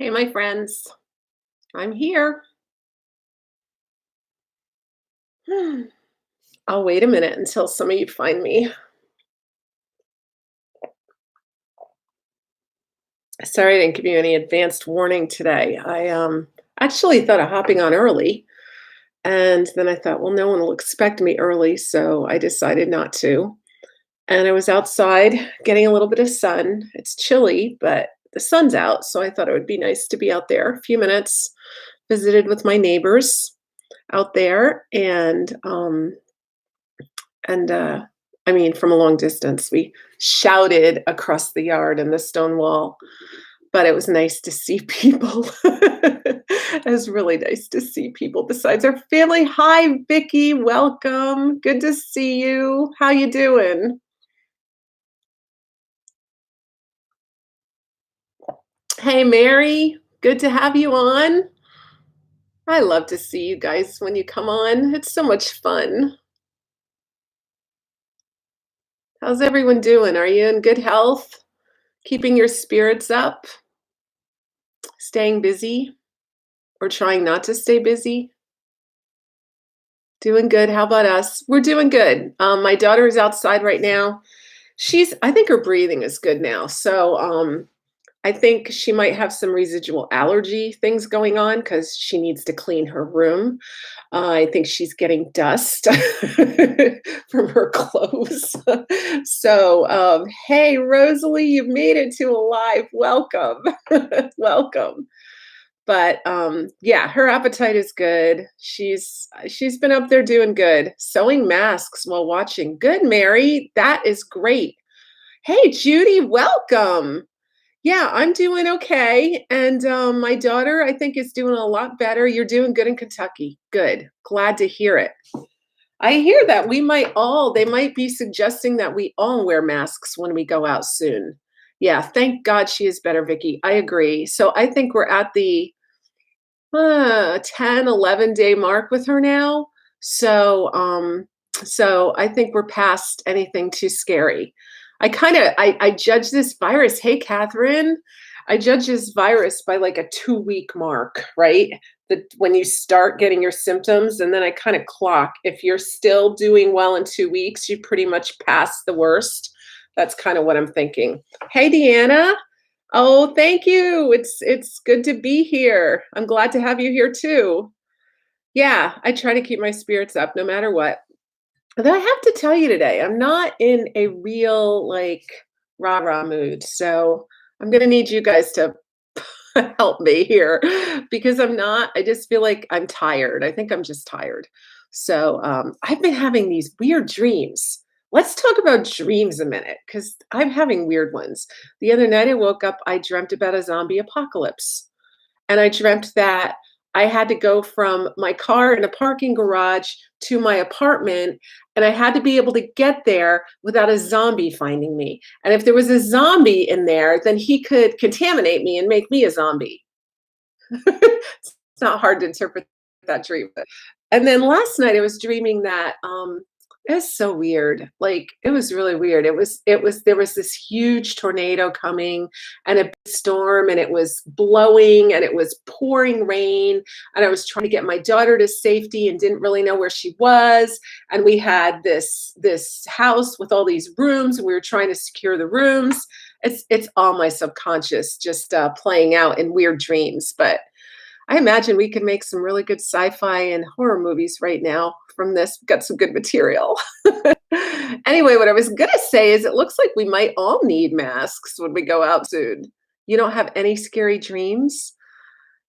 Hey, my friends, I'm here. I'll wait a minute until some of you find me. Sorry I didn't give you any advanced warning today. I actually thought of hopping on early, and then I thought, well, no one will expect me early, so I decided not to. And I was outside getting a little bit of sun. It's chilly, but the sun's out, so I thought it would be nice to be out there a few minutes. Visited with my neighbors out there, and I mean, from a long distance, we shouted across the yard and the stone wall, but it was nice to see people. It was really nice to see people besides our family. Hi, Vicky, welcome. Good to see you. How you doing? Hey, Mary, good to have you on. I love to see you guys when you come on. It's so much fun. How's everyone doing? Are you in good health? Keeping your spirits up? Staying busy? Or trying not to stay busy? Doing good. How about us? We're doing good. My daughter is outside right now. I think her breathing is good now. So I think she might have some residual allergy things going on because she needs to clean her room. I think she's getting dust from her clothes. So hey, Rosalie, you've made it to alive. Welcome. Welcome. But yeah, her appetite is good. She's been up there doing good, sewing masks while watching. Good, Mary. That is great. Hey, Judy, welcome. Yeah, I'm doing okay, and my daughter, I think, is doing a lot better. You're doing good in Kentucky. Good. Glad to hear it. I hear that they might be suggesting that we all wear masks when we go out soon. Yeah, thank God she is better, Vicky. I agree. So I think we're at the 10, 11-day mark with her now. So I think we're past anything too scary. I judge this virus. Hey, Catherine, I judge this virus by like a 2-week mark, right? That when you start getting your symptoms, and then I kind of clock. If you're still doing well in 2 weeks, you pretty much passed the worst. That's kind of what I'm thinking. Hey, Deanna. Oh, thank you. It's good to be here. I'm glad to have you here too. Yeah, I try to keep my spirits up no matter what. Although I have to tell you today, I'm not in a real like rah-rah mood. So I'm gonna need you guys to help me here because I just feel like I'm tired. I think I'm just tired. So I've been having these weird dreams. Let's talk about dreams a minute because I'm having weird ones. The other night I woke up, I dreamt about a zombie apocalypse. And I dreamt that I had to go from my car in a parking garage to my apartment, and I had to be able to get there without a zombie finding me. And if there was a zombie in there, then he could contaminate me and make me a zombie. It's not hard to interpret that dream. And then last night I was dreaming that it was so weird. Like it was really weird. It was there was this huge tornado coming and a big storm, and it was blowing and it was pouring rain, and I was trying to get my daughter to safety and didn't really know where she was, and we had this house with all these rooms, and we were trying to secure the rooms. It's all my subconscious just playing out in weird dreams, but I imagine we could make some really good sci-fi and horror movies right now from this. We've got some good material. Anyway, what I was gonna say is it looks like we might all need masks when we go out soon. You don't have any scary dreams?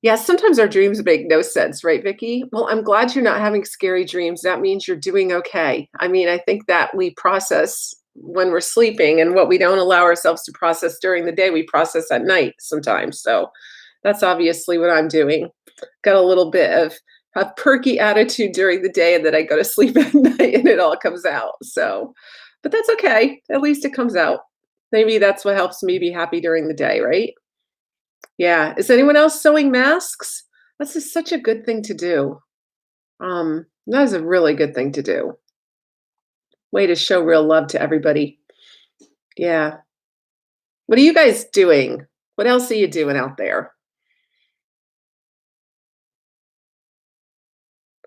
Yeah, sometimes our dreams make no sense, right, Vicky? Well, I'm glad you're not having scary dreams. That means you're doing okay. I mean, I think that we process when we're sleeping, and what we don't allow ourselves to process during the day, we process at night sometimes. So that's obviously what I'm doing. Got a little bit of a perky attitude during the day, and then I go to sleep at night and it all comes out. So, but that's okay. At least it comes out. Maybe that's what helps me be happy during the day, right? Yeah. Is anyone else sewing masks? That's just such a good thing to do. That is a really good thing to do. Way to show real love to everybody. Yeah. What are you guys doing? What else are you doing out there?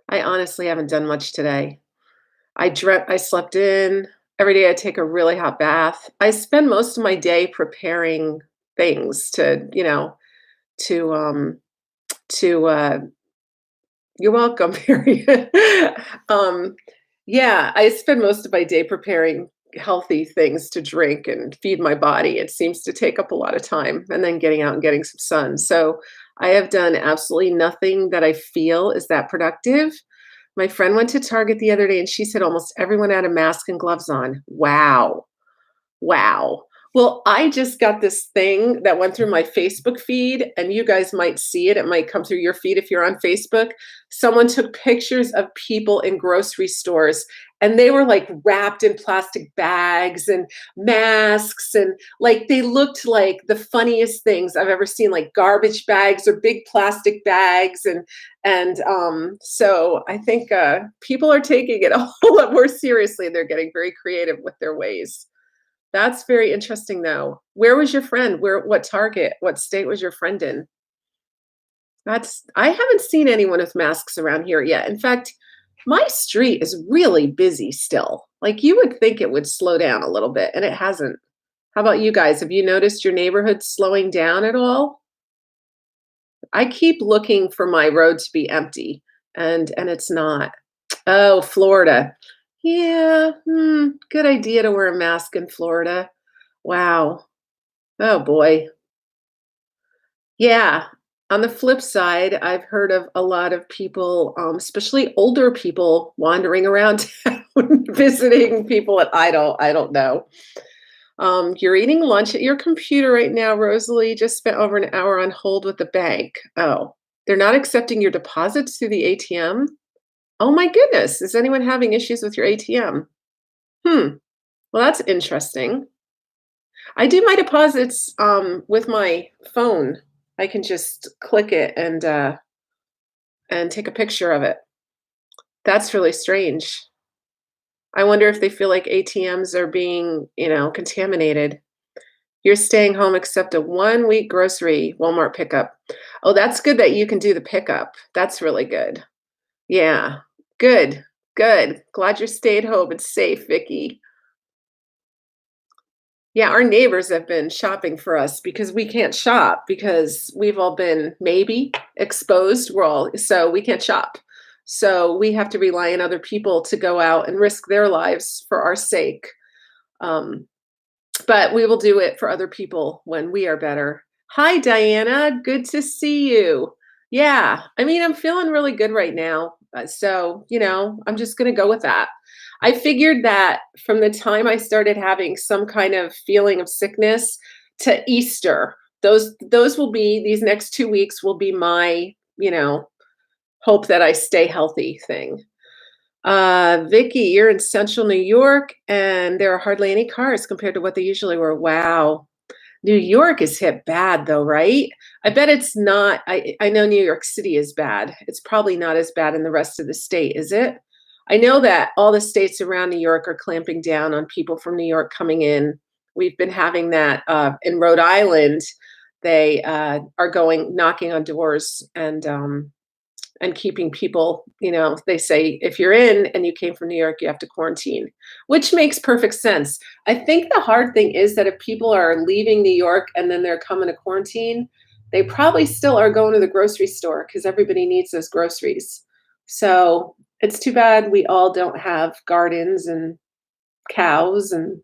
I honestly haven't done much today. I slept in. Every day I take a really hot bath. I spend most of my day preparing things to, to, you're welcome, period. Um, yeah, I spend most of my day preparing healthy things to drink and feed my body. It seems to take up a lot of time, and then getting out and getting some sun. So, I have done absolutely nothing that I feel is that productive. My friend went to Target the other day and she said almost everyone had a mask and gloves on. Wow. Wow. Well, I just got this thing that went through my Facebook feed, and you guys might see it. It might come through your feed if you're on Facebook. Someone took pictures of people in grocery stores, and they were like wrapped in plastic bags and masks, and like they looked like the funniest things I've ever seen, like garbage bags or big plastic bags, so I think people are taking it a whole lot more seriously. They're getting very creative with their ways. That's very interesting, though. Where was your friend? What Target? What state was your friend in? That's I haven't seen anyone with masks around here yet. In fact, my street is really busy still. Like, you would think it would slow down a little bit, and it hasn't. How about you guys? Have you noticed your neighborhood slowing down at all? I keep looking for my road to be empty, and it's not. Oh, Florida. Yeah, good idea to wear a mask in Florida. Wow. Oh boy. Yeah. On the flip side, I've heard of a lot of people, especially older people, wandering around town visiting people, and I don't know. You're eating lunch at your computer right now, Rosalie. Just spent over an hour on hold with the bank. Oh, they're not accepting your deposits through the ATM? Oh my goodness. Is anyone having issues with your ATM? Hmm. Well, that's interesting. I do my deposits, with my phone. I can just click it and take a picture of it. That's really strange. I wonder if they feel like ATMs are being, contaminated. You're staying home except a one-week grocery Walmart pickup. Oh, that's good that you can do the pickup. That's really good. Yeah. Good. Good. Glad you stayed home and safe, Vicky. Yeah, our neighbors have been shopping for us because we can't shop because we've all been maybe exposed. So we can't shop. So we have to rely on other people to go out and risk their lives for our sake. Um, but we will do it for other people when we are better. Hi, Diana. Good to see you. Yeah, I mean, I'm feeling really good right now. I'm just going to go with that. I figured that from the time I started having some kind of feeling of sickness to Easter, those will be these next 2 weeks will be my, hope that I stay healthy thing. Vicky, you're in central New York and there are hardly any cars compared to what they usually were. Wow. New York is hit bad though, right? I bet it's not. I know New York City is bad. It's probably not as bad in the rest of the state, is it? I know that all the states around New York are clamping down on people from New York coming in. We've been having that in Rhode Island. They are going knocking on doors and keeping people, they say if you're in and you came from New York, you have to quarantine, which makes perfect sense. I think the hard thing is that if people are leaving New York and then they're coming to quarantine, they probably still are going to the grocery store because everybody needs those groceries. So it's too bad we all don't have gardens and cows and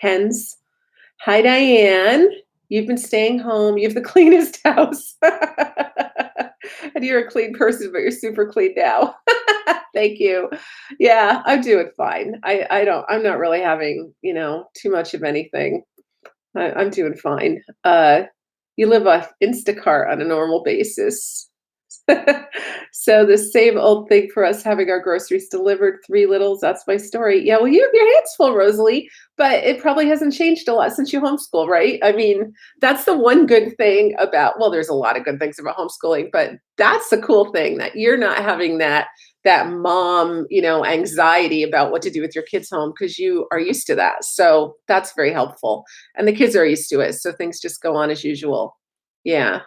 hens. Hi, Diane. You've been staying home. You have the cleanest house. And you're a clean person, but you're super clean now. Thank you. Yeah, I'm doing fine. I'm not really having, too much of anything. I'm doing fine. You live off Instacart on a normal basis. So the same old thing for us having our groceries delivered, three littles, that's my story. Yeah, well, you have your hands full, Rosalie, but it probably hasn't changed a lot since you homeschool, right? I mean, that's the one good thing about, there's a lot of good things about homeschooling, but that's the cool thing that you're not having that mom, anxiety about what to do with your kids home because you are used to that. So that's very helpful. And the kids are used to it. So things just go on as usual. Yeah.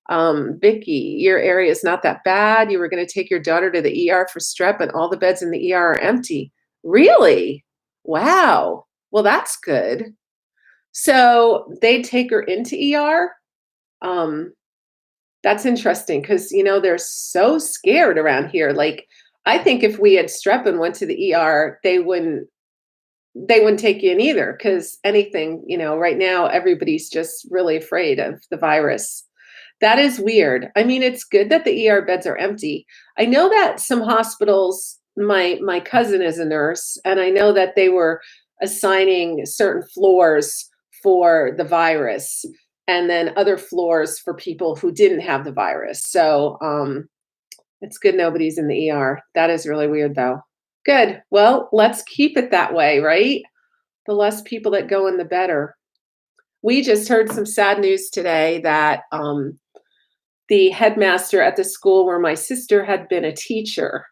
Vicky, your area is not that bad. You were going to take your daughter to the ER for strep, and all the beds in the ER are empty. Really? Wow. Well, that's good. So they take her into ER. Um, that's interesting because they're so scared around here. Like, I think if we had strep and went to the ER, they wouldn't take you in either because anything, right now everybody's just really afraid of the virus. That is weird. I mean, it's good that the ER beds are empty. I know that some hospitals, my cousin is a nurse, and I know that they were assigning certain floors for the virus and then other floors for people who didn't have the virus. So it's good nobody's in the ER. That is really weird though. Good. Well, let's keep it that way, right? The less people that go in, the better. We just heard some sad news today that the headmaster at the school where my sister had been a teacher.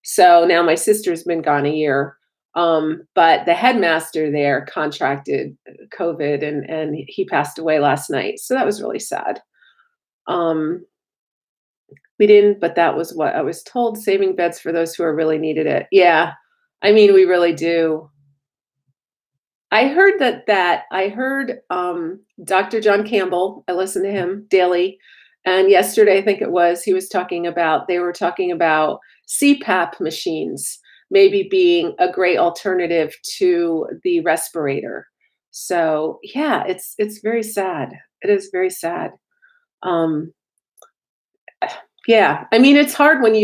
So now my sister's been gone a year. But the headmaster there contracted COVID and he passed away last night. So that was really sad. Um, we didn't, but that was what I was told, saving beds for those who are really needed it. Yeah. I mean, we really do. I heard Dr. John Campbell. I listen to him daily, and yesterday I think it was they were talking about CPAP machines maybe being a great alternative to the respirator. So yeah, it's very sad. It is very sad. Um, yeah, I mean it's hard when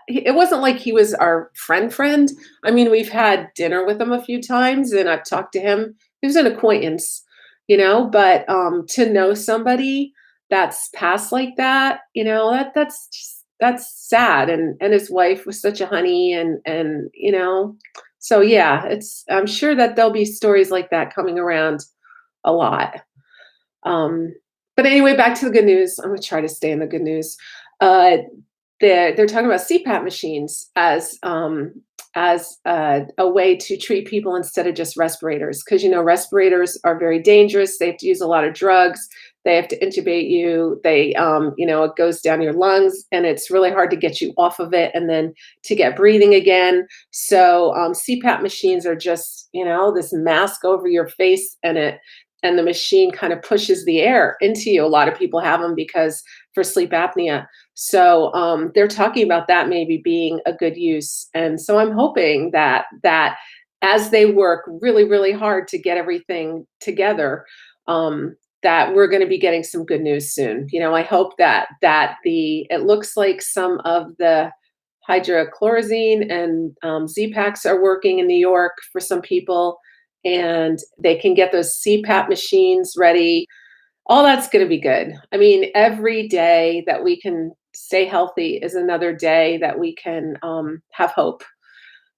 it wasn't like he was our friend. I mean, we've had dinner with him a few times and I've talked to him. He was an acquaintance, but to know somebody that's passed like that, that's sad. And his wife was such a honey and so yeah, I'm sure that there'll be stories like that coming around a lot. Um, but anyway, back to the good news. I'm gonna try to stay in the good news. Uh, they're talking about CPAP machines as a way to treat people instead of just respirators, because respirators are very dangerous. They have to use a lot of drugs. They have to intubate you. It goes down your lungs, and it's really hard to get you off of it, and then to get breathing again. So CPAP machines are just this mask over your face, and the machine kind of pushes the air into you. A lot of people have them because for sleep apnea. So they're talking about that maybe being a good use. And so I'm hoping that as they work really, really hard to get everything together, that we're going to be getting some good news soon. I hope that it looks like some of the hydrochloroquine and Z-Paks are working in New York for some people, and they can get those CPAP machines ready. All that's going to be good. I mean, every day that we can stay healthy is another day that we can have hope.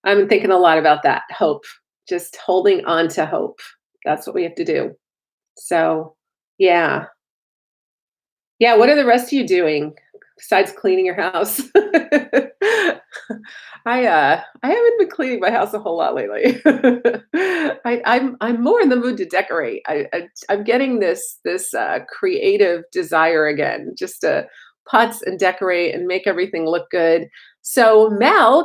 I'm thinking a lot about that hope, just holding on to hope. That's what we have to do. So, yeah. Yeah, what are the rest of you doing besides cleaning your house? I haven't been cleaning my house a whole lot lately. I'm more in the mood to decorate. I'm getting this creative desire again, just to putz and decorate and make everything look good. So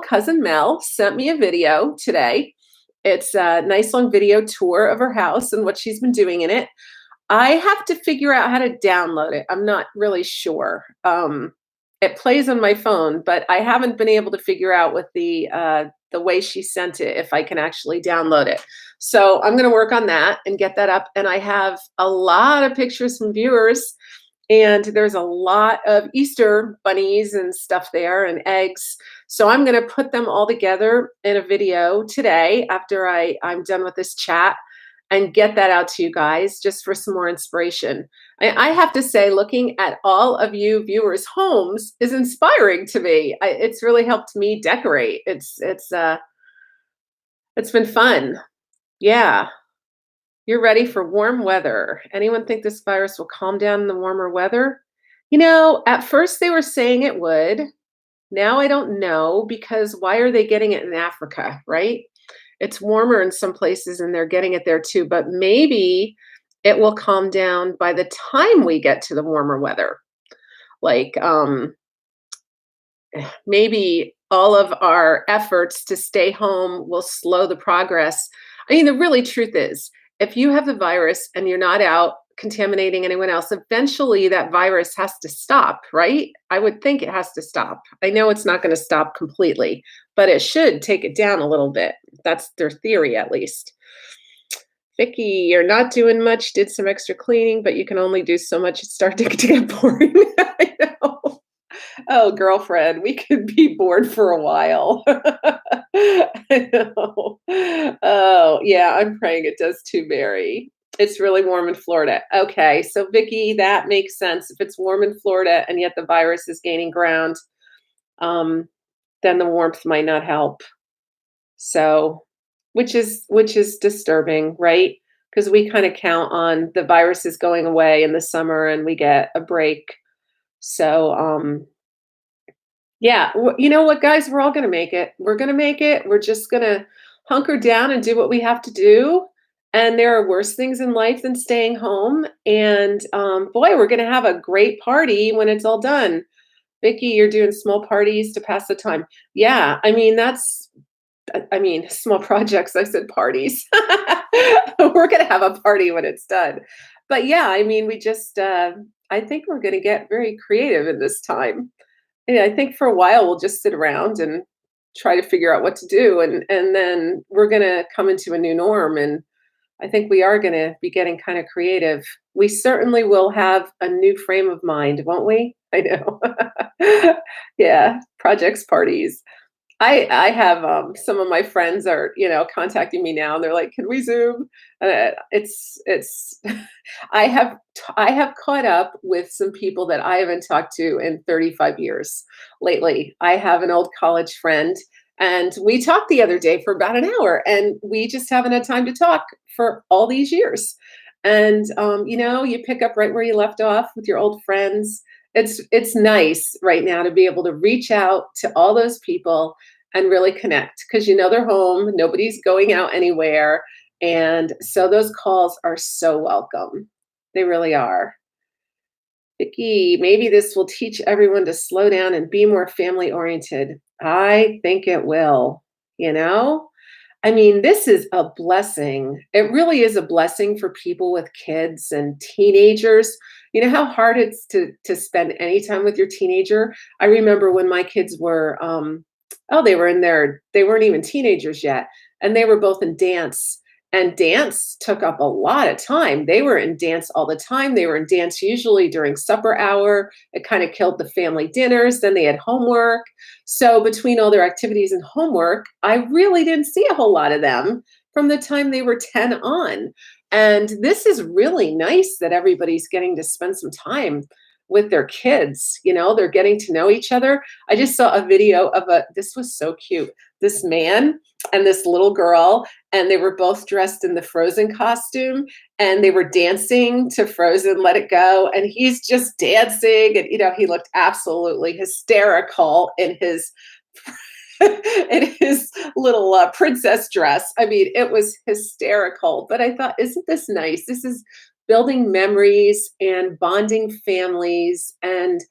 cousin Mel, sent me a video today. It's a nice long video tour of her house and what she's been doing in it. I have to figure out how to download it. I'm not really sure. It plays on my phone, but I haven't been able to figure out with the way she sent it if I can actually download it. So I'm going to work on that and get that up. And I have a lot of pictures from viewers, and there's a lot of Easter bunnies and stuff there and eggs. So I'm going to put them all together in a video today after I'm done with this chat, and get that out to you guys just for some more inspiration. I have to say, looking at all of you viewers' homes is inspiring to me. It's really helped me decorate. It's been fun. Yeah. You're ready for warm weather. Anyone think this virus will calm down in the warmer weather? At first they were saying it would. Now I don't know, because why are they getting it in Africa, right? It's warmer in some places and they're getting it there too, but maybe it will calm down by the time we get to the warmer weather. Like, maybe all of our efforts to stay home will slow the progress. I mean, the really truth is, if you have the virus and you're not out contaminating anyone else, eventually that virus has to stop, right? I would think it has to stop. I know it's not going to stop completely, but it should take it down a little bit. That's their theory, at least. Vicky, you're not doing much, did some extra cleaning, but you can only do so much. It's starting to get boring. I know. Oh, girlfriend, we could be bored for a while. I know. Oh, yeah, I'm praying it does too, Mary. It's really warm in Florida. Okay, so Vicky, that makes sense. If it's warm in Florida and yet the virus is gaining ground, um, then the warmth might not help. So, which is disturbing, right? Because we kind of count on the viruses going away in the summer and we get a break. So, yeah, you know what, guys? We're all gonna make it. We're gonna make it. We're just gonna hunker down and do what we have to do. And there are worse things in life than staying home. And boy, we're gonna have a great party when it's all done. Vicky, you're doing small parties to pass the time. Yeah, I mean I mean, small projects. I said parties. We're gonna have a party when it's done. But yeah, I mean, we just. I think we're gonna get very creative in this time. Yeah, I think for a while we'll just sit around and try to figure out what to do, and then we're gonna come into a new norm, and I think we are gonna be getting kind of creative. We certainly will have a new frame of mind, won't we? I know. Yeah, projects, parties. I have, some of my friends are, contacting me now, and they're like, "Can we Zoom?" It's I have caught up with some people that I haven't talked to in 35 years lately. I have an old college friend, and we talked the other day for about an hour, and we just haven't had time to talk for all these years. And, you pick up right where you left off with your old friends. It's nice right now to be able to reach out to all those people and really connect because they're home, nobody's going out anywhere, and so those calls are so welcome. They really are. Vicky, maybe this will teach everyone to slow down and be more family oriented. I think it will, you know? I mean, this is a blessing. It really is a blessing for people with kids and teenagers. You know how hard it's to spend any time with your teenager? I remember when my kids were they were they weren't even teenagers yet, and they were both in dance. And dance took up a lot of time. They were in dance all the time. They were in dance usually during supper hour. It kind of killed the family dinners. Then they had homework. So between all their activities and homework, I really didn't see a whole lot of them from the time they were 10 on. And this is really nice that everybody's getting to spend some time with their kids. They're getting to know each other. I just saw a video of this was so cute. This man and this little girl, and they were both dressed in the Frozen costume, and they were dancing to Frozen Let It Go, and he's just dancing, and he looked absolutely hysterical in his in his little princess dress. I mean, it was hysterical. But I thought, isn't this nice? This is building memories and bonding families, and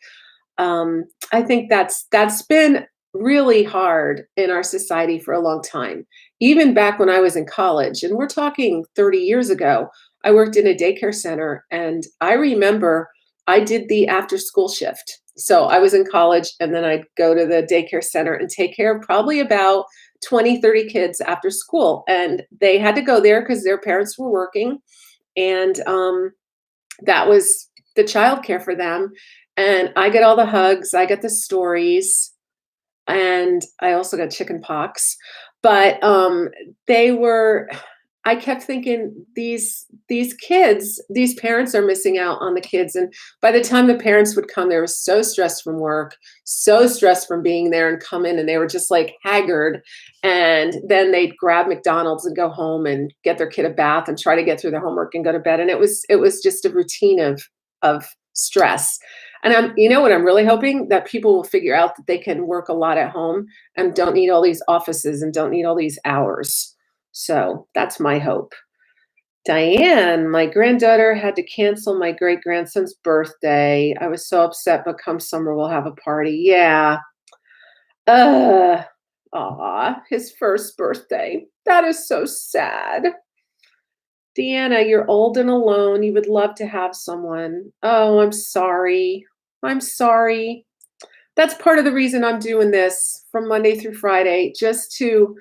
I think that's been really hard in our society for a long time. Even back when I was in college, and we're talking 30 years ago, I worked in a daycare center, and I remember I did the after school shift. So I was in college, and then I'd go to the daycare center and take care of probably about 20, 30 kids after school. And they had to go there because their parents were working. And that was the childcare for them. And I get all the hugs, I get the stories, and I also got chicken pox. But they were I kept thinking these kids, these parents are missing out on the kids. And by the time the parents would come, they were so stressed from work, so stressed from being there, and come in and they were just like haggard. And then they'd grab McDonald's and go home and get their kid a bath and try to get through their homework and go to bed. And it was just a routine of stress. And what I'm really hoping that people will figure out that they can work a lot at home and don't need all these offices and don't need all these hours. So that's my hope. Diane, my granddaughter had to cancel my great grandson's birthday. I was so upset, but come summer we'll have a party. Yeah. Uh aw, his first birthday. That is so sad. Deanna, you're old and alone. You would love to have someone. Oh, I'm sorry. I'm sorry. That's part of the reason I'm doing this from Monday through Friday, just to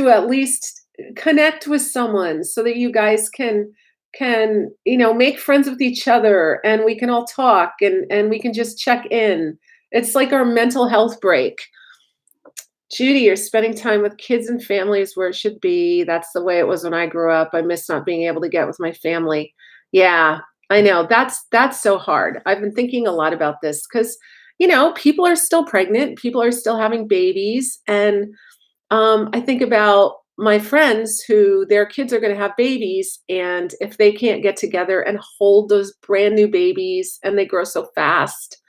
at least connect with someone so that you guys can make friends with each other and we can all talk and we can just check in. It's like our mental health break. Judy, you're spending time with kids and families where it should be. That's the way it was when I grew up. I miss not being able to get with my family. Yeah, I know. That's so hard. I've been thinking a lot about this because, people are still pregnant, people are still having babies, and I think about my friends who their kids are going to have babies, and if they can't get together and hold those brand new babies, and they grow so fast,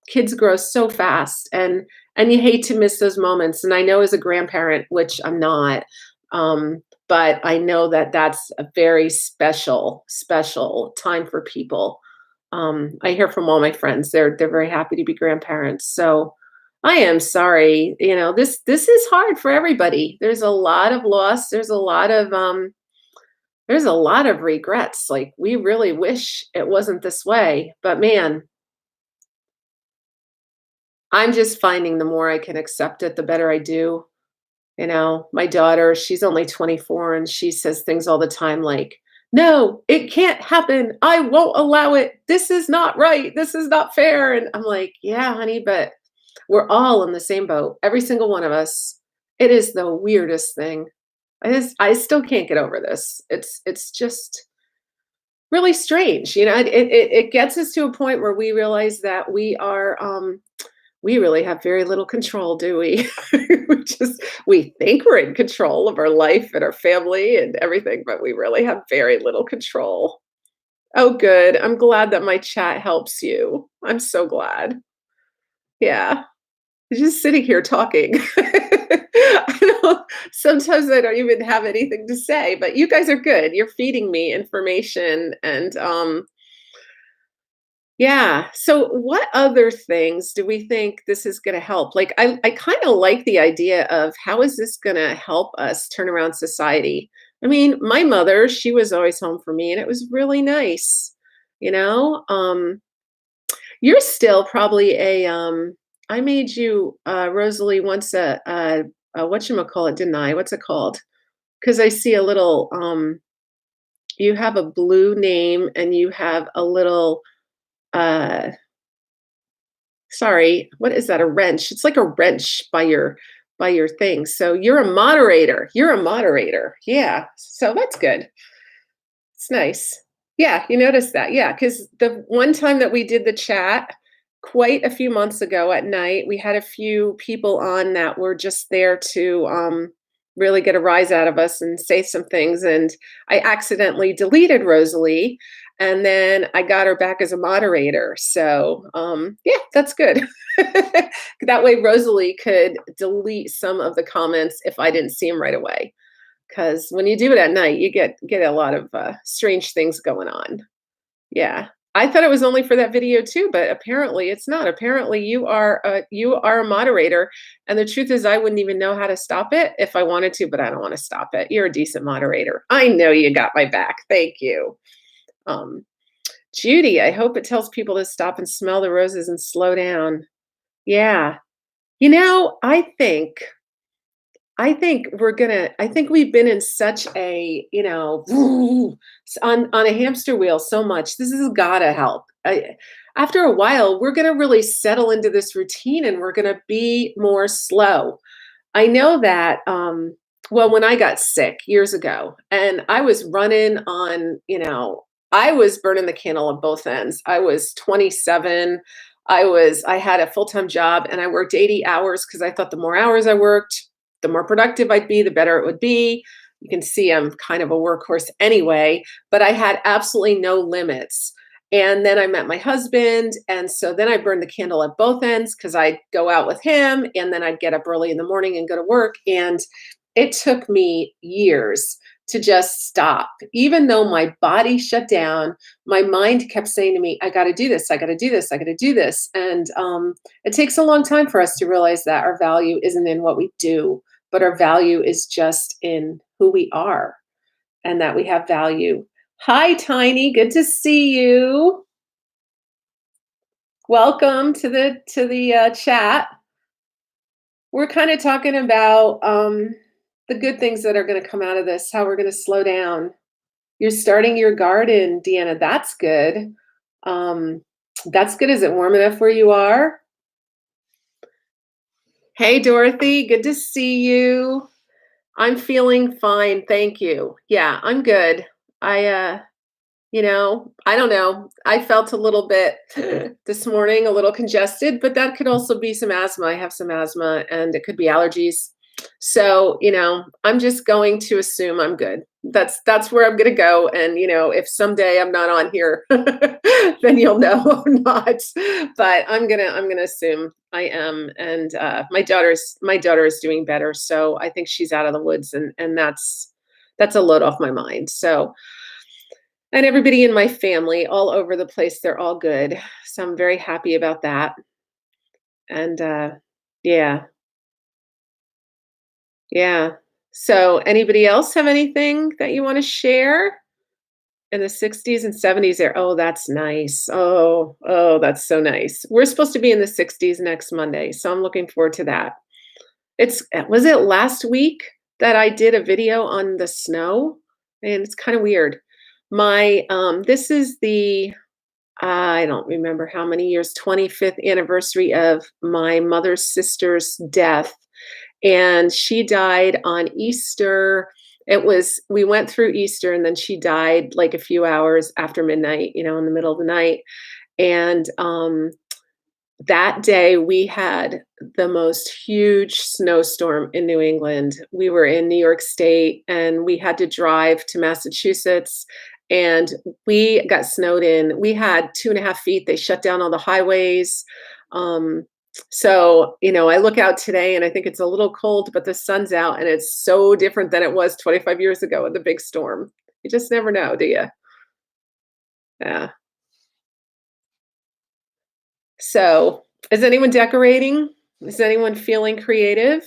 kids grow so fast and you hate to miss those moments. And I know as a grandparent, which I'm not, but I know that that's a very special time for people. I hear from all my friends, they're very happy to be grandparents. So I am sorry. This is hard for everybody. There's a lot of loss. There's a lot of regrets. Like we really wish it wasn't this way, but man, I'm just finding the more I can accept it, the better I do. My daughter, she's only 24 and she says things all the time like, "No, it can't happen. I won't allow it. This is not right. This is not fair." And I'm like, "Yeah, honey, but we're all in the same boat. Every single one of us." It is the weirdest thing. I still can't get over this. It's just really strange. It gets us to a point where we realize that we really have very little control, do we? We think we're in control of our life and our family and everything, but we really have very little control. Oh, good. I'm glad that my chat helps you. I'm so glad. Yeah. Just sitting here talking. Sometimes I don't even have anything to say, but you guys are good. You're feeding me information and yeah. So what other things do we think this is going to help? Like I kind of like the idea of how is this going to help us turn around society? I mean, my mother, she was always home for me and it was really nice. You know? You're still probably I made you Rosalie once a whatchamacallit, didn't I? What's it called? Because I see a little you have a blue name and you have a little uh sorry, what is that? A wrench. It's like a wrench by your thing. So you're a moderator. You're a moderator. Yeah. So that's good. It's nice. Yeah, you noticed that. Yeah, because the one time that we did the chat quite a few months ago at night, we had a few people on that were just there to really get a rise out of us and say some things. And I accidentally deleted Rosalie, and then I got her back as a moderator. So yeah, that's good. That way, Rosalie could delete some of the comments if I didn't see them right away. Because when you do it at night, you get a lot of strange things going on. Yeah. I thought it was only for that video too, but apparently it's not. Apparently you are a moderator, and the truth is I wouldn't even know how to stop it if I wanted to, but I don't want to stop it. You're a decent moderator. I know you got my back. Thank you. Um, Judy, I hope it tells people to stop and smell the roses and slow down. Yeah. I think we've been in such a, on a hamster wheel so much. This has gotta help. After a while, we're gonna really settle into this routine and we're gonna be more slow. I know that, well, when I got sick years ago and I was running on, I was burning the candle at both ends. I was 27. I had a full-time job and I worked 80 hours because I thought the more hours I worked, the more productive I'd be, the better it would be. You can see I'm kind of a workhorse anyway, but I had absolutely no limits. And then I met my husband. And so then I burned the candle at both ends because I'd go out with him and then I'd get up early in the morning and go to work. And it took me years to just stop. Even though my body shut down, my mind kept saying to me, I got to do this, I got to do this, I got to do this. And it takes a long time for us to realize that our value isn't in what we do, but our value is just in who we are and that we have value. Hi, Tiny. Good to see you. Welcome to the chat. We're kind of talking about the good things that are going to come out of this, how we're going to slow down. You're starting your garden, Deanna. That's good. That's good. Is it warm enough where you are? Hey, Dorothy. Good to see you. I'm feeling fine. Thank you. Yeah, I'm good. I I don't know. I felt a little bit this morning, a little congested, but that could also be some asthma. I have some asthma and it could be allergies. So, I'm just going to assume I'm good. That's where I'm going to go. And, if someday I'm not on here, then you'll know I'm not. But I'm gonna assume I am. And my daughter is doing better. So I think she's out of the woods and that's a load off my mind. So and everybody in my family all over the place, they're all good. So I'm very happy about that. And yeah, yeah. So anybody else have anything that you want to share in the 60s and 70s there? Oh, that's nice. Oh, that's so nice. We're supposed to be in the 60s next Monday, so I'm looking forward to that. Was it last week that I did a video on the snow? And it's kind of weird. My this is the I don't remember how many years, 25th anniversary of my mother's sister's death. And she died on Easter. We went through Easter and then she died like a few hours after midnight, in the middle of the night. And that day we had the most huge snowstorm in New England. We were in New York State and we had to drive to Massachusetts and we got snowed in. We had 2.5 feet. They shut down all the highways. So, I look out today and I think it's a little cold, but the sun's out and it's so different than it was 25 years ago with the big storm. You just never know, do you? Yeah. So, is anyone decorating? Is anyone feeling creative?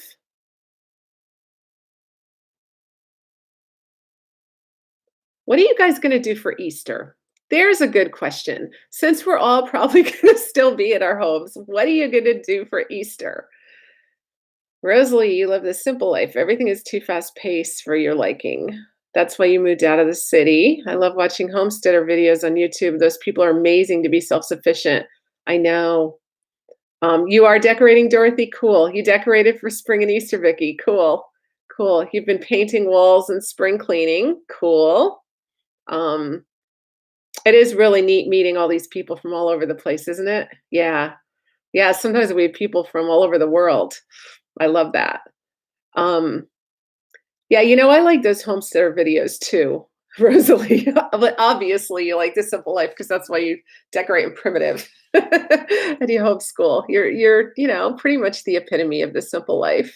What are you guys going to do for Easter? There's a good question. Since we're all probably going to still be at our homes, what are you going to do for Easter? Rosalie, you live the simple life. Everything is too fast paced for your liking. That's why you moved out of the city. I love watching homesteader videos on YouTube. Those people are amazing to be self sufficient. I know. You are decorating, Dorothy? Cool. You decorated for spring and Easter, Vicky. Cool. Cool. You've been painting walls and spring cleaning. Cool. Um, it is really neat meeting all these people from all over the place, isn't it? Yeah. Yeah. Sometimes we have people from all over the world. I love that. Um, yeah, I like those homesteader videos too, Rosalie. But obviously, you like the simple life because that's why you decorate in primitive and you homeschool. You're pretty much the epitome of the simple life.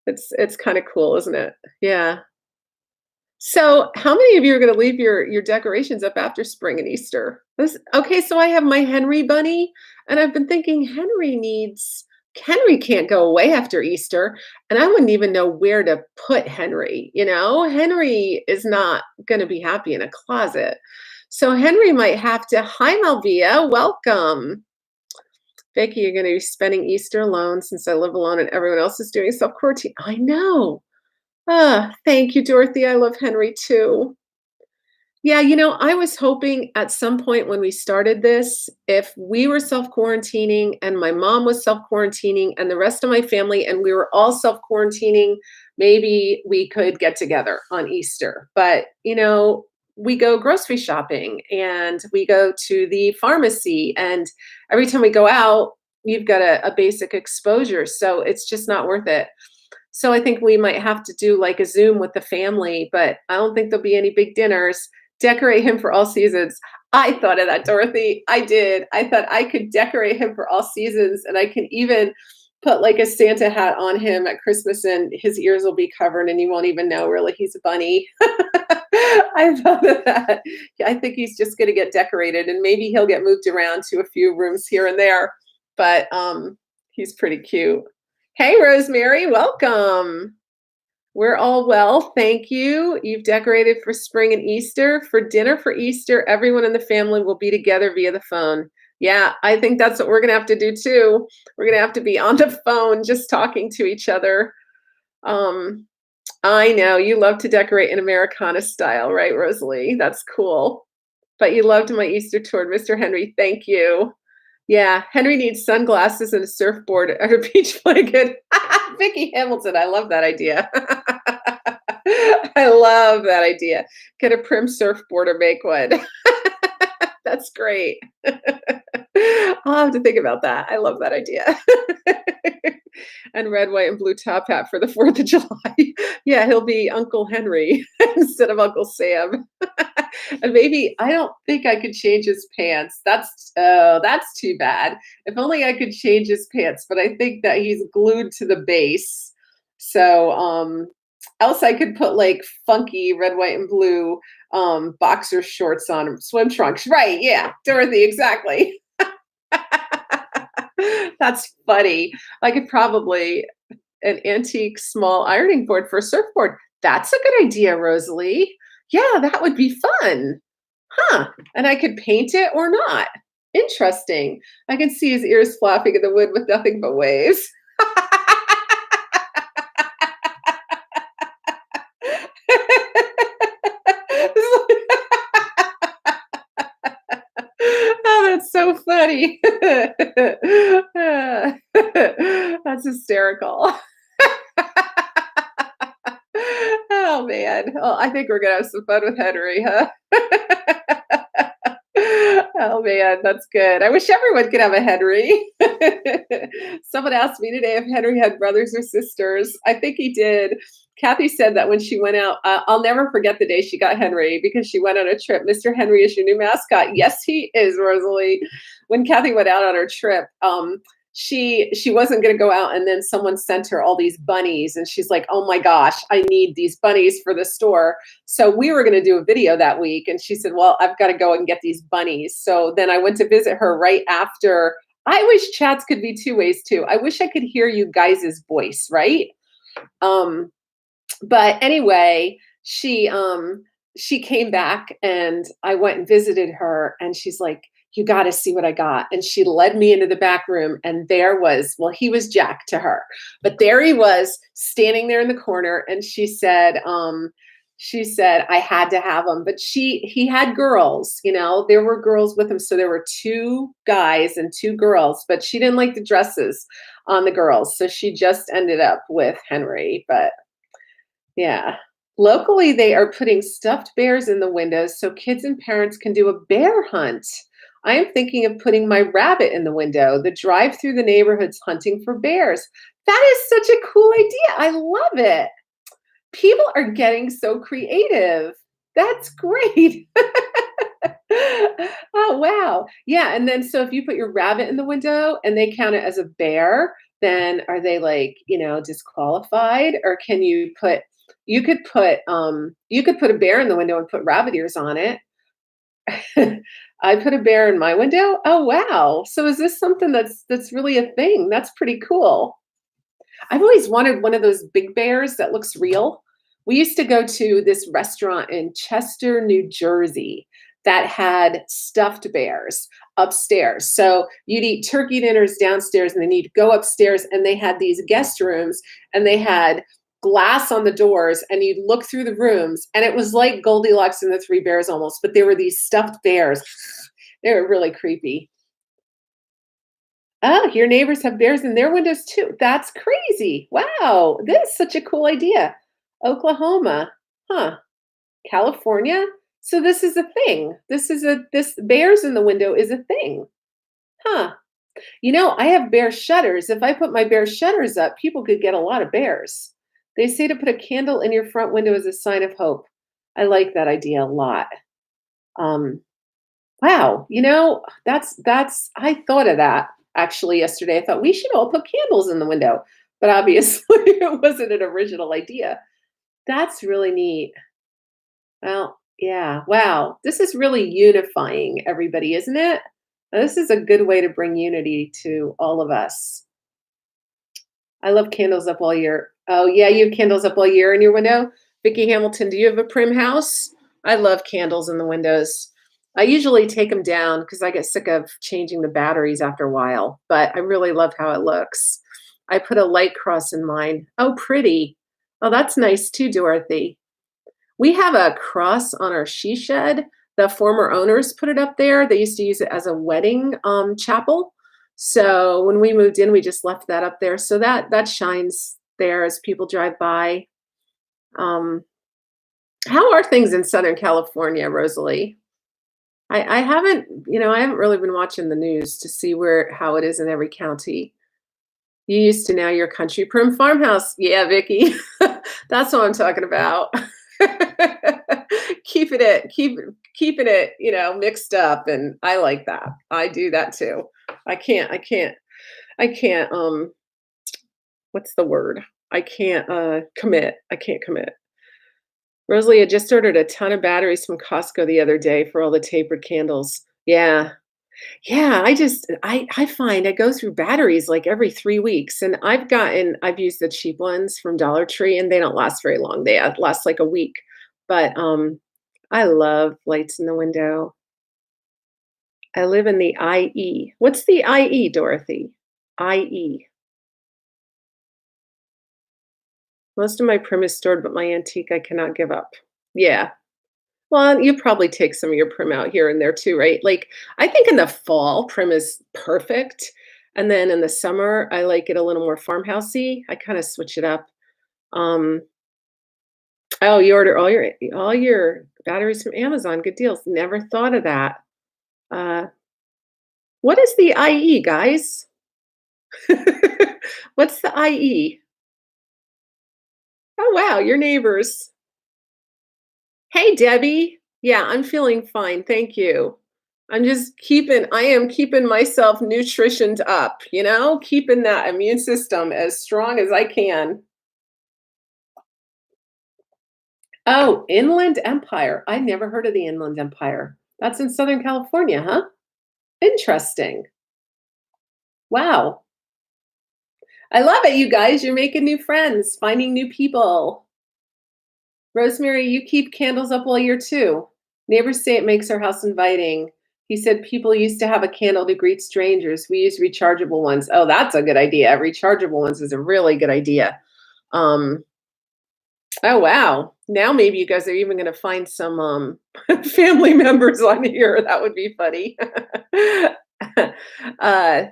It's kind of cool, isn't it? Yeah. So, how many of you are going to leave your decorations up after spring and Easter? Okay, so I have my Henry bunny, and I've been thinking Henry can't go away after Easter, and I wouldn't even know where to put Henry. Henry is not going to be happy in a closet, so Henry might have to. Hi, Malvia, welcome. Vicky, you're going to be spending Easter alone since I live alone and everyone else is doing self quarantine. I know. Ah, thank you, Dorothy. I love Henry too. Yeah, I was hoping at some point when we started this, if we were self quarantining and my mom was self quarantining and the rest of my family, and we were all self quarantining, maybe we could get together on Easter. But, we go grocery shopping and we go to the pharmacy, and every time we go out, you've got a basic exposure. So it's just not worth it. So I think we might have to do like a Zoom with the family, but I don't think there'll be any big dinners. Decorate him for all seasons. I thought of that, Dorothy. I did. I thought I could decorate him for all seasons, and I can even Put like a Santa hat on him at Christmas and his ears will be covered and you won't even know really he's a bunny. I thought of that. Yeah, I think he's just gonna get decorated and maybe he'll get moved around to a few rooms here and there, but he's pretty cute. Hey Rosemary, welcome. We're all well, thank you. You've decorated for spring and Easter. For dinner for Easter, everyone in the family will be together via the phone. Yeah, I think that's what we're gonna have to do too. We're gonna have to be on the phone just talking to each other. Um, I know you love to decorate in Americana style, right, Rosalie? That's cool. But you loved my Easter tour, Mr. Henry. Thank you. Yeah, Henry needs sunglasses and a surfboard and a beach blanket. Vicky Hamilton, I love that idea. I love that idea. Get a prim surfboard or make one. That's great. I'll have to think about that. I love that idea. And red, white, and blue top hat for the 4th of July. Yeah, he'll be Uncle Henry instead of Uncle Sam. And maybe I don't think I could change his pants. That's too bad. If only I could change his pants, but I think that he's glued to the base. So else I could put like funky red, white, and blue boxer shorts on him, swim trunks. Right, yeah, Dorothy, exactly. That's funny. I could probably an antique small ironing board for a surfboard. That's a good idea, Rosalie. Yeah, that would be fun. Huh. And I could paint it or not. Interesting. I can see his ears flapping in the wind with nothing but waves. Oh, that's so funny. That's hysterical. Oh man. Well, I think we're gonna have some fun with Henry, huh? Oh man, that's good. I wish everyone could have a Henry. Someone asked me today if Henry had brothers or sisters. I think he did. Kathy said that when she went out, I'll never forget the day she got Henry because she went on a trip. Mr. Henry is your new mascot. Yes, he is, Rosalie. When Kathy went out on her trip, she wasn't going to go out and then someone sent her all these bunnies and she's like, oh my gosh, I need these bunnies for the store. So we were going to do a video that week and she said, well, I've got to go and get these bunnies. So then I went to visit her right after. I wish chats could be two ways too. I wish I could hear you guys' voice, right? But anyway, she came back and I went and visited her and she's like, you got to see what I got. And she led me into the back room and there was, well, he was Jack to her, but there he was standing there in the corner. And she said, I had to have him, but he had girls, you know, there were girls with him. So there were 2 guys and 2 girls, but she didn't like the dresses on the girls. So she just ended up with Henry, but yeah. Locally, they are putting stuffed bears in the windows so kids and parents can do a bear hunt. I am thinking of putting my rabbit in the window, the drive through the neighborhoods hunting for bears. That is such a cool idea. I love it. People are getting so creative. That's great. Oh, wow. Yeah. And then, so if you put your rabbit in the window and they count it as a bear, then are they like, disqualified? Or can you could put a bear in the window and put rabbit ears on it. I put a bear in my window. Oh wow. So is this something that's really a thing? That's pretty cool. I've always wanted one of those big bears that looks real. We used to go to this restaurant in Chester, New Jersey that had stuffed bears upstairs. So you'd eat turkey dinners downstairs and then you'd go upstairs and they had these guest rooms and they had glass on the doors and you'd look through the rooms and it was like Goldilocks and the Three Bears almost, but there were these stuffed bears. They were really creepy. Oh, your neighbors have bears in their windows too. That's crazy. Wow. This is such a cool idea. Oklahoma. Huh. California. So this is a thing. This bears in the window is a thing. Huh. I have bear shutters. If I put my bear shutters up, people could get a lot of bears. They say to put a candle in your front window as a sign of hope. I like that idea a lot. Wow, that's I thought of that. Actually, yesterday I thought we should all put candles in the window, but obviously it wasn't an original idea. That's really neat. Well, yeah. Wow. This is really unifying everybody, isn't it? This is a good way to bring unity to all of us. I love candles up all year. Oh, yeah, you have candles up all year in your window? Vicky Hamilton, do you have a prim house? I love candles in the windows. I usually take them down because I get sick of changing the batteries after a while, but I really love how it looks. I put a light cross in mine. Oh, pretty. Oh, that's nice too, Dorothy. We have a cross on our she shed. The former owners put it up there. They used to use it as a wedding chapel. So when we moved in, we just left that up there. So that shines there as people drive by. Um, how are things in Southern California, Rosalie? I haven't, I haven't really been watching the news to see where how it is in every county. You used to now your country prim farmhouse. Yeah, Vicky. That's what I'm talking about. Keeping it, mixed up, and I like that. I do that too. I can't, what's the word? I can't, commit. I can't commit. Rosalie had just ordered a ton of batteries from Costco the other day for all the tapered candles. Yeah. Yeah, I find I go through batteries like every 3 weeks, and I've used the cheap ones from Dollar Tree, and they don't last very long. They last like a week. But I love lights in the window. I live in the IE. What's the IE, Dorothy? IE. Most of my prim is stored, but my antique I cannot give up. Yeah. Well, you probably take some of your prim out here and there too, right? Like, I think in the fall, prim is perfect. And then in the summer, I like it a little more farmhousey. I kind of switch it up. Um, oh, you order all your batteries from Amazon. Good deals. Never thought of that. Uh, what is the IE, guys? What's the IE? Oh, wow, your neighbors. Hey, Debbie. Yeah, I'm feeling fine. Thank you. I am keeping myself nutritioned up, keeping that immune system as strong as I can. Oh, Inland Empire. I never heard of the Inland Empire. That's in Southern California, huh? Interesting. Wow. I love it, you guys. You're making new friends, finding new people. Rosemary, you keep candles up all year too. Neighbors say it makes our house inviting. He said people used to have a candle to greet strangers. We use rechargeable ones. Oh, that's a good idea. Rechargeable ones is a really good idea. Um, oh wow. Now maybe you guys are even going to find some family members on here. That would be funny. uh,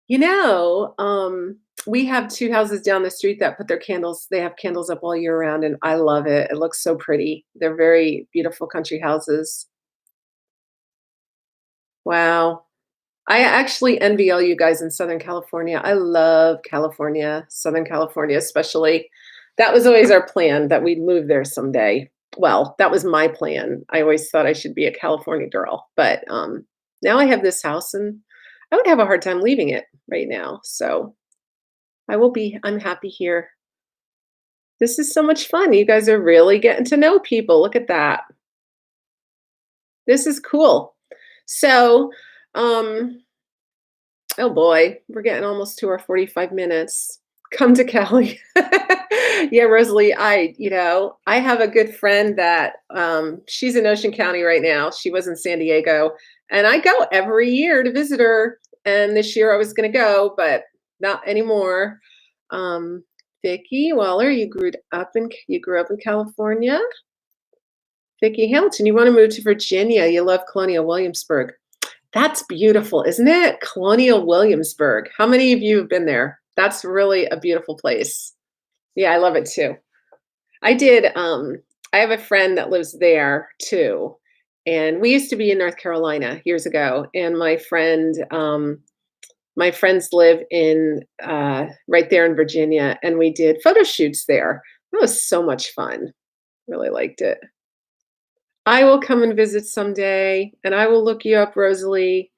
you know, um, we have 2 houses down the street that put their candles they have candles up all year round, and I love it. It looks so pretty. They're very beautiful country houses. Wow. I actually envy all you guys in Southern California. I love California, Southern California especially. That was always our plan that we'd move there someday. Well, that was my plan. I always thought I should be a California girl, but now I have this house, and I would have a hard time leaving it right now. So I'm happy here. This is so much fun. You guys are really getting to know people. Look at that. This is cool. So, um, oh boy, we're getting almost to our 45 minutes. Come to Cali. Yeah, Rosalie, I have a good friend that she's in Ocean County right now. She was in San Diego, and I go every year to visit her. And this year I was going to go, but not anymore. Um, Vicki Waller, you grew up in California. Vicki Hamilton, you want to move to Virginia. You love Colonial Williamsburg. That's beautiful, isn't it? Colonial Williamsburg. How many of you have been there? That's really a beautiful place. Yeah, I love it too. I did, I have a friend that lives there too. And we used to be in North Carolina years ago. And my friends live in right there in Virginia, and we did photo shoots there. It was so much fun. Really liked it. I will come and visit someday, and I will look you up, Rosalie.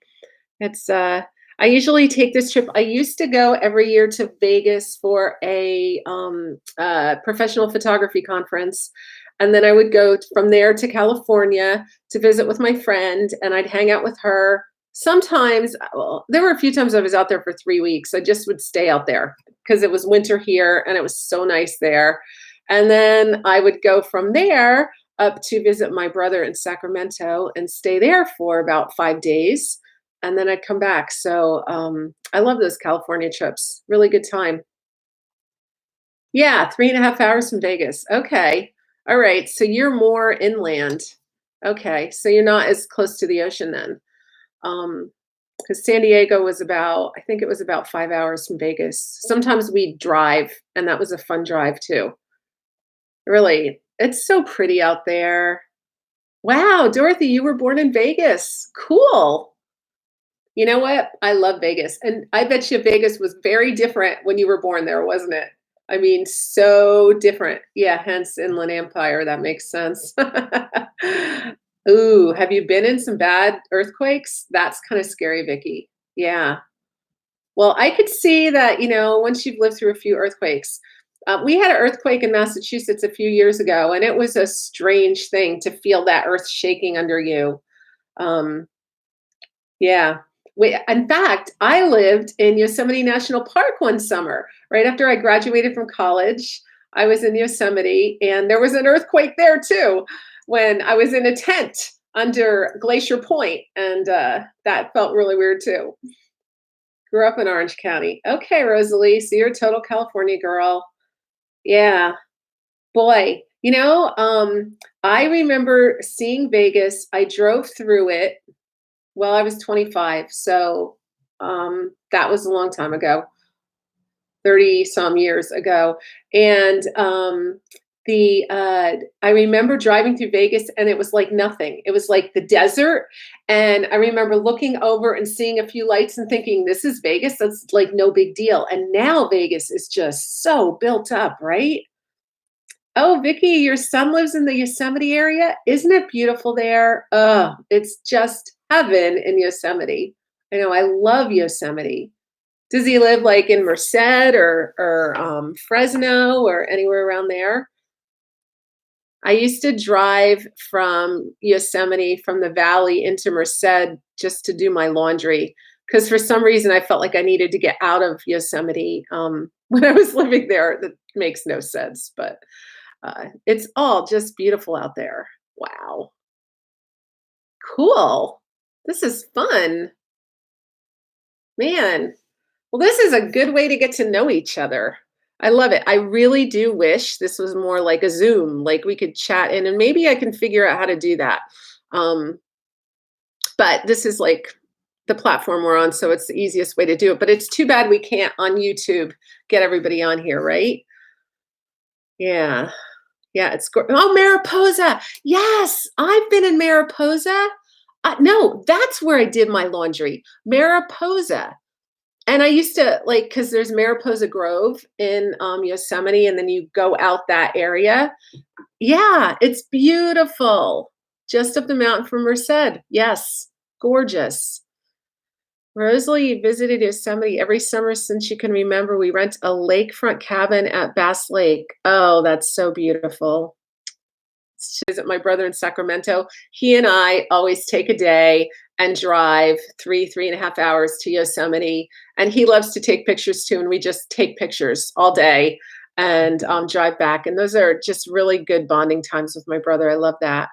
It's I usually take this trip. I used to go every year to Vegas for a professional photography conference. And then I would go from there to California to visit with my friend, and I'd hang out with her. Sometimes, well, there were a few times I was out there for 3 weeks. I just would stay out there because it was winter here and it was so nice there. And then I would go from there up to visit my brother in Sacramento and stay there for about 5 days, and then I'd come back. So I love those California trips. Really good time. Yeah, 3.5 hours from Vegas. Okay. All right. So you're more inland. Okay. So you're not as close to the ocean then. Because San Diego was about, I think it was about 5 hours from Vegas. Sometimes we drive, and that was a fun drive too. Really. It's so pretty out there. Wow, Dorothy, you were born in Vegas. Cool. You know what? I love Vegas, and I bet you Vegas was very different when you were born there, wasn't it? I mean, so different. Yeah, hence Inland Empire, that makes sense. Ooh, have you been in some bad earthquakes? That's kinda scary, Vicky. Yeah. Well, I could see that, once you've lived through a few earthquakes. We had an earthquake in Massachusetts a few years ago, and it was a strange thing to feel that earth shaking under you. Um, Yeah. In fact, I lived in Yosemite National Park one summer. Right after I graduated from college, I was in Yosemite, and there was an earthquake there too when I was in a tent under Glacier Point, and that felt really weird too. Grew up in Orange County. Okay, Rosalie, so you're a total California girl. Yeah, boy. I remember seeing Vegas. I drove through it. Well, I was 25, so, that was a long time ago, 30 some years ago, and, I remember driving through Vegas, and it was like nothing. It was like the desert, and I remember looking over and seeing a few lights and thinking, "This is Vegas? That's, like, no big deal," and now Vegas is just so built up, right? Oh, Vicky, your son lives in the Yosemite area? Isn't it beautiful there? Oh, it's just heaven in Yosemite. I know, I love Yosemite. Does he live like in Merced or Fresno or anywhere around there? I used to drive from Yosemite from the valley into Merced just to do my laundry because for some reason I felt like I needed to get out of Yosemite when I was living there. That makes no sense, but it's all just beautiful out there. Wow. Cool. This is fun. Man. Well, this is a good way to get to know each other. I love it. I really do wish this was more like a Zoom, like we could chat in, and maybe I can figure out how to do that. Um, but this is like the platform we're on, so it's the easiest way to do it. But it's too bad we can't on YouTube get everybody on here, right? Yeah. Yeah, oh, Mariposa. Yes, I've been in Mariposa. No, that's where I did my laundry. Mariposa. And I used to like because there's Mariposa Grove in Yosemite, and then you go out that area. Yeah, it's beautiful. Just up the mountain from Merced. Yes, gorgeous. Rosalie visited Yosemite every summer since you can remember. We rent a lakefront cabin at Bass Lake. Oh, that's so beautiful. To visit my brother in Sacramento. He and I always take a day and drive 3.5 hours to Yosemite. And he loves to take pictures too. And we just take pictures all day and drive back. And those are just really good bonding times with my brother. I love that.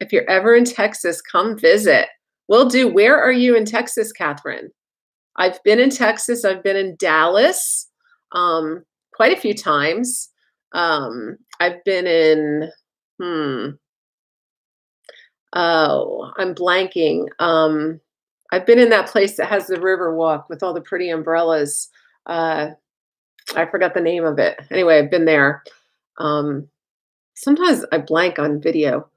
If you're ever in Texas, come visit. Will do. Where are you in Texas, Catherine? I've been in Texas. I've been in Dallas um, quite a few times. I've been in, hmm, oh, I'm blanking. I've been in that place that has the river walk with all the pretty umbrellas. Uh, I forgot the name of it. Anyway, I've been there. Um, Sometimes I blank on video.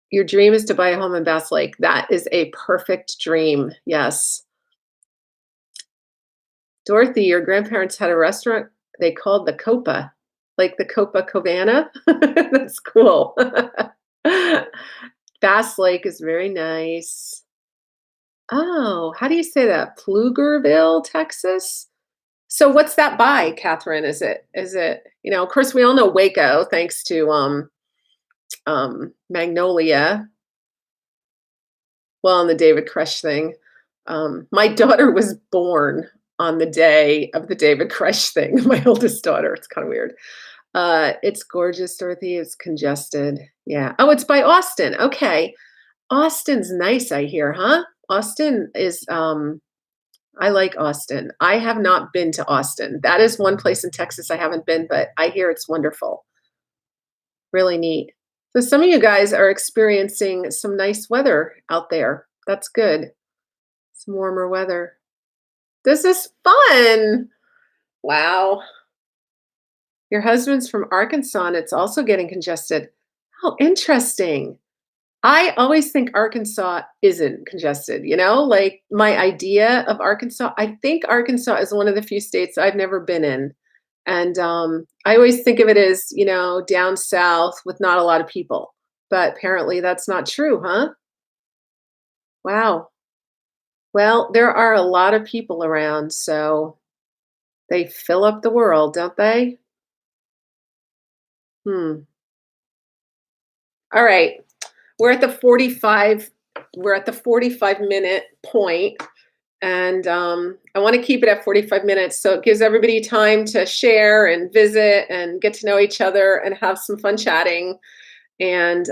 Your dream is to buy a home in Bass Lake. That is a perfect dream. Yes. Dorothy, your grandparents had a restaurant they called the Copa, like the Copa Cabana. That's cool. Bass Lake is very nice. Oh, how do you say that? Pflugerville, Texas? So what's that by, Catherine? Of course we all know Waco thanks to Magnolia, well, on the David Koresh thing. My daughter was born on the day of the David Koresh thing, my oldest daughter. It's kind of weird. It's gorgeous, Dorothy. It's congested. Yeah. Oh, it's by Austin. Okay. Austin's nice, I hear, huh? Austin is I like Austin. I have not been to Austin. That is one place in Texas I haven't been, but I hear it's wonderful. Really neat. So some of you guys are experiencing some nice weather out there. That's good. Some warmer weather. This is fun. Wow. Your husband's from Arkansas and it's also getting congested. Oh, interesting. I always think Arkansas isn't congested, like my idea of Arkansas. I think Arkansas is one of the few states I've never been in. And I always think of it as, down south with not a lot of people. But apparently that's not true, huh? Wow. Well, there are a lot of people around, so they fill up the world, don't they? Hmm. All right. We're at the 45 we're at the 45-minute point. And I want to keep it at 45 minutes so it gives everybody time to share and visit and get to know each other and have some fun chatting. And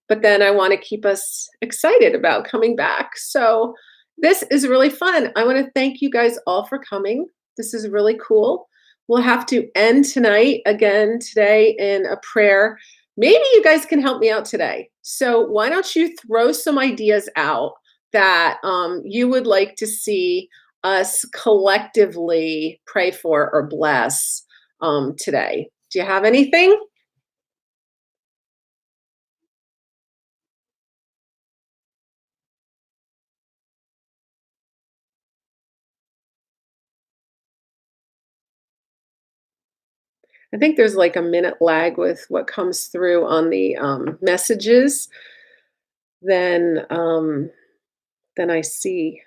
but then I want to keep us excited about coming back. So this is really fun. I want to thank you guys all for coming. This is really cool. We'll have to end tonight again today in a prayer. Maybe you guys can help me out today. So why don't you throw some ideas out that you would like to see us collectively pray for or bless today? Do you have anything? I think there's like a minute lag with what comes through on the messages. Then I see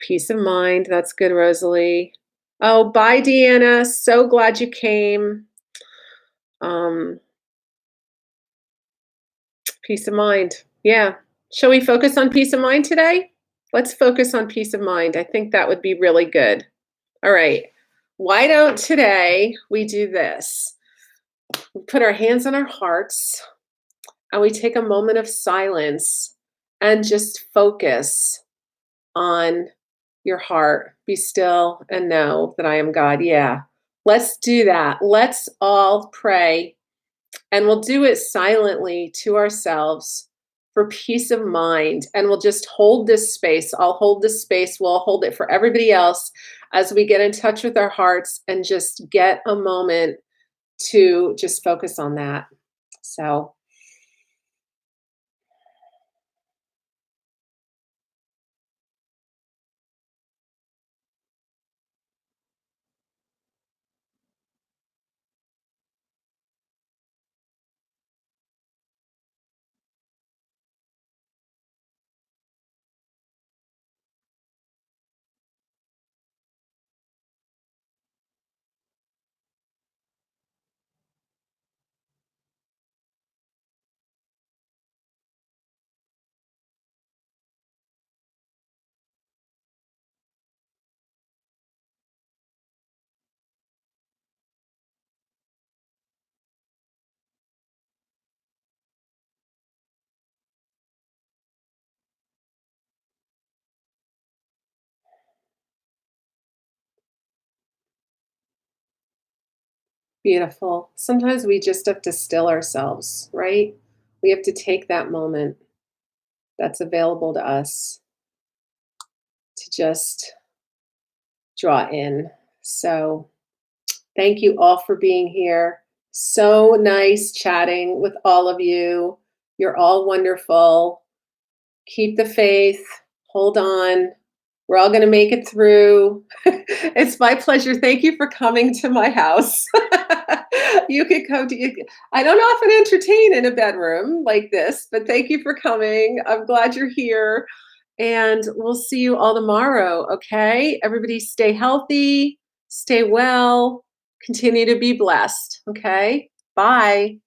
peace of mind. That's good, Rosalie. Oh, bye, Deanna. So glad you came. Um, Peace of mind. Yeah. Shall we focus on peace of mind today? Let's focus on peace of mind. I think that would be really good. All right. Why don't today we do this? We put our hands on our hearts and we take a moment of silence and just focus on your heart. Be still and know that I am God. Yeah. Let's do that. Let's all pray. And we'll do it silently to ourselves for peace of mind. And we'll just hold this space. I'll hold this space. We'll hold it for everybody else as we get in touch with our hearts and just get a moment to just focus on that. So, beautiful. Sometimes we just have to still ourselves, right? We have to take that moment that's available to us to just draw in. So, thank you all for being here. So nice chatting with all of you. You're all wonderful. Keep the faith. Hold on. We're all going to make it through. It's my pleasure. Thank you for coming to my house. You could come to you I don't often entertain in a bedroom like this, but thank you for coming. I'm glad you're here, and we'll see you all tomorrow, okay? Everybody stay healthy, stay well, continue to be blessed, okay? Bye.